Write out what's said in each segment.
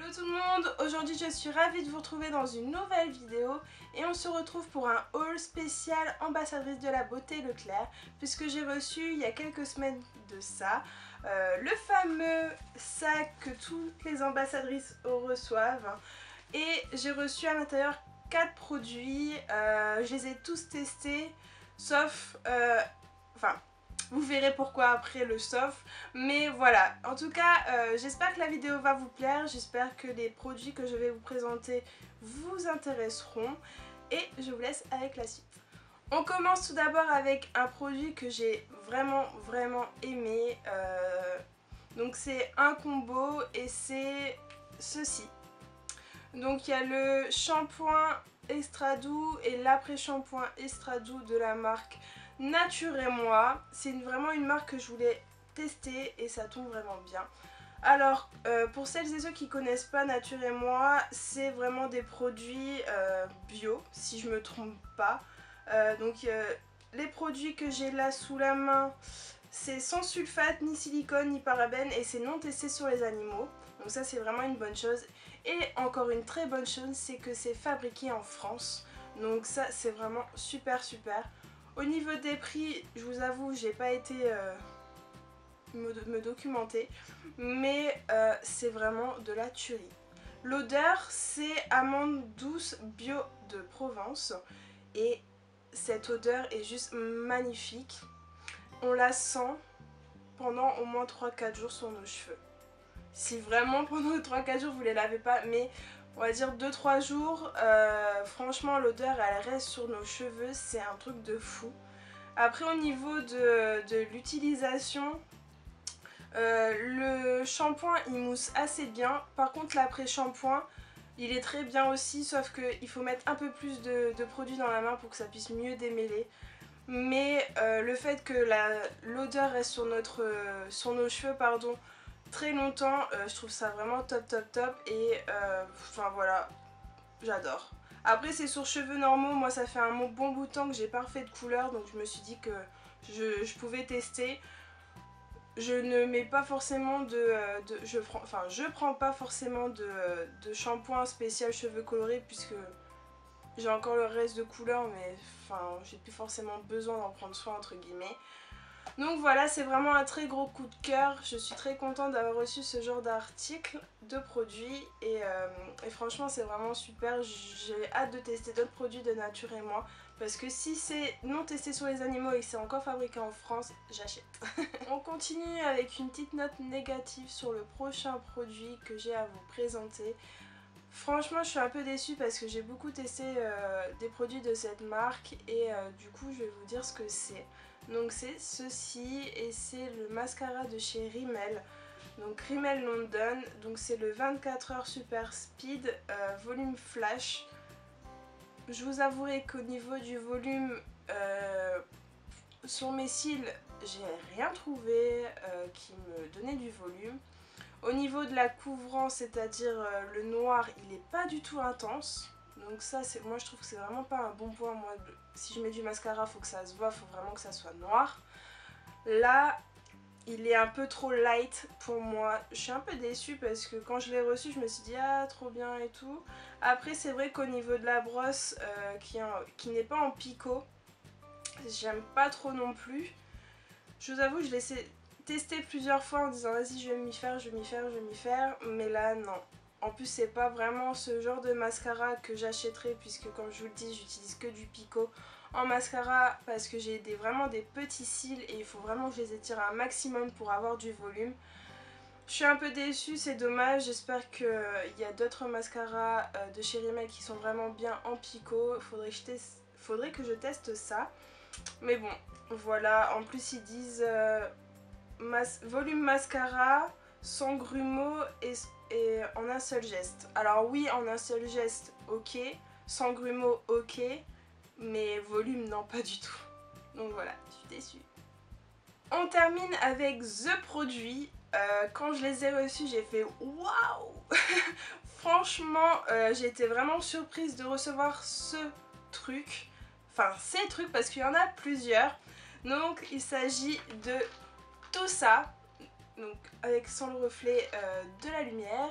Hello tout le monde, aujourd'hui je suis ravie de vous retrouver dans une nouvelle vidéo et on se retrouve pour un haul spécial ambassadrice de la beauté Leclerc puisque j'ai reçu il y a quelques semaines de ça le fameux sac que toutes les ambassadrices reçoivent et j'ai reçu à l'intérieur 4 produits, je les ai tous testés sauf, vous verrez pourquoi après le sauf, mais voilà, en tout cas j'espère que la vidéo va vous plaire, j'espère que les produits que je vais vous présenter vous intéresseront et je vous laisse avec la suite. On commence tout d'abord avec un produit que j'ai vraiment aimé, donc c'est un combo et c'est ceci. Donc il y a le shampoing extra doux et l'après-shampoing extra doux de la marque Nature et Moi. C'est vraiment une marque que je voulais tester et ça tombe vraiment bien. Alors pour celles et ceux qui connaissent pas Nature et Moi, c'est vraiment des produits bio si je me trompe pas. Les produits que j'ai là sous la main, c'est sans sulfate, ni silicone, ni parabènes et c'est non testé sur les animaux. Donc ça c'est vraiment une bonne chose. Et encore une très bonne chose, c'est que c'est fabriqué en France. Donc ça c'est vraiment super. Au niveau des prix, je vous avoue, j'ai pas été me documenter, mais c'est vraiment de la tuerie. L'odeur, c'est amande douce bio de Provence et cette odeur est juste magnifique. On la sent pendant au moins 3-4 jours sur nos cheveux. Si vraiment pendant 3-4 jours vous les lavez pas, mais on va dire 2-3 jours, franchement l'odeur elle reste sur nos cheveux, c'est un truc de fou. Après au niveau de l'utilisation, le shampoing il mousse assez bien, par contre l'après-shampoing il est très bien aussi, sauf qu'il faut mettre un peu plus de produit dans la main pour que ça puisse mieux démêler. Mais le fait que l'odeur reste sur nos cheveux très longtemps, je trouve ça vraiment top et enfin voilà, j'adore. Après c'est sur cheveux normaux, moi ça fait un bon bout de temps que j'ai pas refait de couleur, donc je me suis dit que je pouvais tester. Je ne mets pas forcément je prends pas forcément de shampoing spécial cheveux colorés puisque j'ai encore le reste de couleur, mais enfin j'ai plus forcément besoin d'en prendre soin entre guillemets. Donc voilà, c'est vraiment un très gros coup de cœur, je suis très contente d'avoir reçu ce genre d'article, de produits et franchement c'est vraiment super, j'ai hâte de tester d'autres produits de Nature et Moi parce que si c'est non testé sur les animaux et que c'est encore fabriqué en France, j'achète. On continue avec une petite note négative sur le prochain produit que j'ai à vous présenter. Franchement je suis un peu déçue parce que j'ai beaucoup testé des produits de cette marque et du coup je vais vous dire ce que c'est. Donc c'est ceci et c'est le mascara de chez Rimmel. Donc Rimmel London, donc c'est le 24 heures Super Speed volume flash. Je vous avouerai qu'au niveau du volume sur mes cils j'ai rien trouvé qui me donnait du volume. Au niveau de la couvrance, c'est-à-dire le noir, il n'est pas du tout intense. Donc ça, moi je trouve que c'est vraiment pas un bon point. Moi, si je mets du mascara, faut que ça se voit, faut vraiment que ça soit noir. Là, il est un peu trop light pour moi. Je suis un peu déçue parce que quand je l'ai reçu, je me suis dit ah trop bien et tout. Après, c'est vrai qu'au niveau de la brosse, qui n'est pas en picot, j'aime pas trop non plus. Je vous avoue, je l'ai testé plusieurs fois en disant vas-y je vais m'y faire, mais là non. En plus c'est pas vraiment ce genre de mascara que j'achèterai puisque comme je vous le dis j'utilise que du picot en mascara parce que j'ai vraiment des petits cils et il faut vraiment que je les étire un maximum pour avoir du volume. Je suis un peu déçue, c'est dommage, j'espère qu'il y a d'autres mascaras de chez Rimmel qui sont vraiment bien en picot, faudrait que je teste ça. Mais bon, voilà, en plus ils disent volume mascara, sans grumeaux et en un seul geste. Alors oui, en un seul geste, ok, sans grumeaux, ok, mais volume, non, pas du tout. Donc voilà, je suis déçue. On termine avec The Produit. Quand je les ai reçus, j'ai fait waouh. Franchement, j'ai été vraiment surprise de recevoir ce truc. Enfin, ces trucs parce qu'il y en a plusieurs. Donc il s'agit de tout ça, donc avec sans le reflet de la lumière.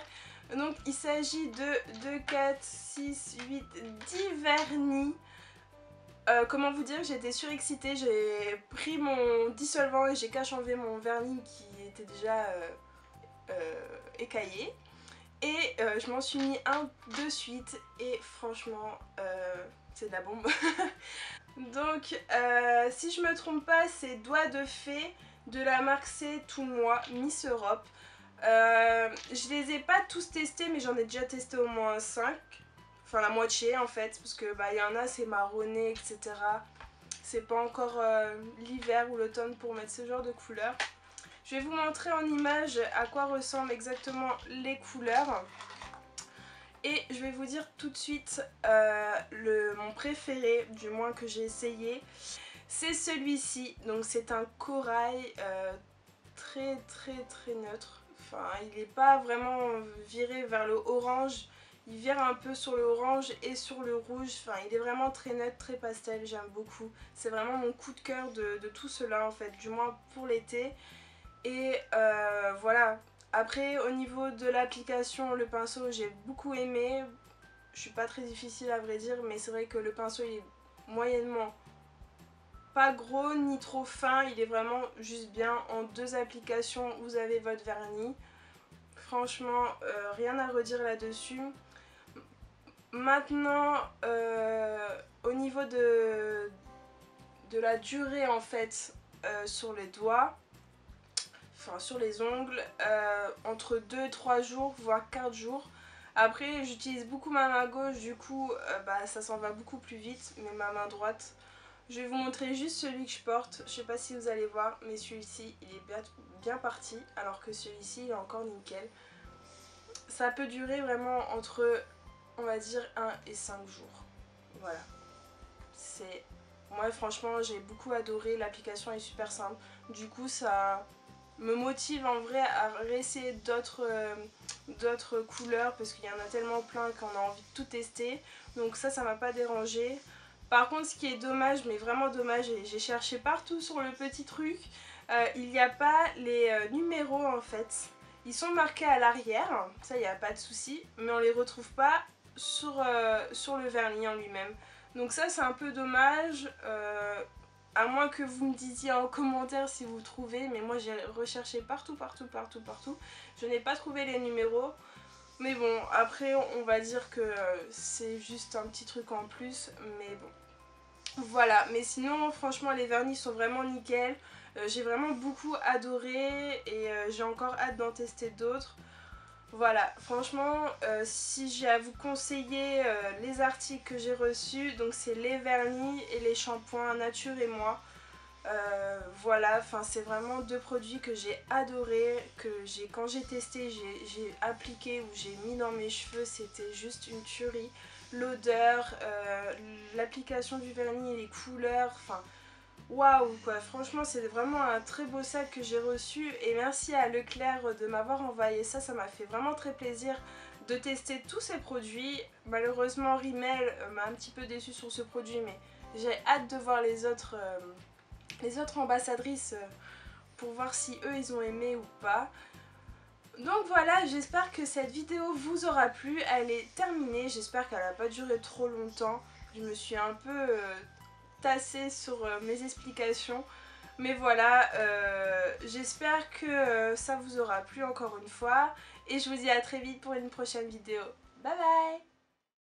Donc il s'agit de 2, 4, 6, 8, 10 vernis. Comment vous dire, j'étais surexcitée, j'ai pris mon dissolvant et j'ai qu'à enlever mon vernis qui était déjà écaillé. Et je m'en suis mis un de suite et franchement c'est de la bombe. Donc si je me trompe pas, c'est Doigts de Fée de la marque C'est Tout Moi, Miss Europe. Je les ai pas tous testés mais j'en ai déjà testé au moins 5. Enfin la moitié en fait, parce que bah y en a c'est marronné etc. C'est pas encore l'hiver ou l'automne pour mettre ce genre de couleurs. Je vais vous montrer en image à quoi ressemblent exactement les couleurs. Et je vais vous dire tout de suite mon préféré, du moins que j'ai essayé. C'est celui-ci, donc c'est un corail très neutre. Enfin, il n'est pas vraiment viré vers le orange. Il vire un peu sur le orange et sur le rouge. Enfin, il est vraiment très neutre, très pastel. J'aime beaucoup. C'est vraiment mon coup de cœur de tout cela en fait, du moins pour l'été. Et voilà. Après, au niveau de l'application, le pinceau, j'ai beaucoup aimé. Je suis pas très difficile à vrai dire, mais c'est vrai que le pinceau il est moyennement pas gros ni trop fin. Il est vraiment juste bien. En 2 applications, vous avez votre vernis. Franchement, rien à redire là-dessus. Maintenant, au niveau de la durée en fait sur les doigts, enfin sur les ongles, entre 2 et 3 jours, voire 4 jours. Après, j'utilise beaucoup ma main gauche, du coup, bah, ça s'en va beaucoup plus vite, mais ma main droite. Je vais vous montrer juste celui que je porte. Je sais pas si vous allez voir, mais celui-ci, il est bien parti, alors que celui-ci, il est encore nickel. Ça peut durer vraiment entre, on va dire, 1 et 5 jours. Voilà. C'est... Moi, franchement, j'ai beaucoup adoré. L'application est super simple. Du coup, ça me motive en vrai à réessayer d'autres couleurs parce qu'il y en a tellement plein qu'on a envie de tout tester. Donc ça m'a pas dérangé. Par contre, ce qui est dommage, mais vraiment dommage, et j'ai cherché partout sur le petit truc, il n'y a pas les numéros en fait. Ils sont marqués à l'arrière, ça il n'y a pas de souci, mais on les retrouve pas sur le vernis en lui-même. Donc ça c'est un peu dommage, à moins que vous me disiez en commentaire si vous trouvez, mais moi j'ai recherché partout. Je n'ai pas trouvé les numéros. Mais bon, après on va dire que c'est juste un petit truc en plus, mais bon. Voilà, mais sinon franchement les vernis sont vraiment nickel. J'ai vraiment beaucoup adoré et j'ai encore hâte d'en tester d'autres. Voilà, franchement, si j'ai à vous conseiller les articles que j'ai reçus, donc c'est les vernis et les shampoings Nature et Moi. Voilà, enfin c'est vraiment 2 produits que j'ai adoré, que quand j'ai testé, j'ai appliqué ou j'ai mis dans mes cheveux, c'était juste une tuerie. L'odeur, l'application du vernis et les couleurs, enfin waouh quoi, franchement c'est vraiment un très beau sac que j'ai reçu et merci à Leclerc de m'avoir envoyé ça, ça m'a fait vraiment très plaisir de tester tous ces produits. Malheureusement Rimmel m'a un petit peu déçue sur ce produit, mais j'ai hâte de voir les autres ambassadrices pour voir si eux ils ont aimé ou pas. Donc voilà, j'espère que cette vidéo vous aura plu, elle est terminée, j'espère qu'elle n'a pas duré trop longtemps. Je me suis un peu tassée sur mes explications. Mais voilà, j'espère que ça vous aura plu encore une fois. Et je vous dis à très vite pour une prochaine vidéo. Bye bye!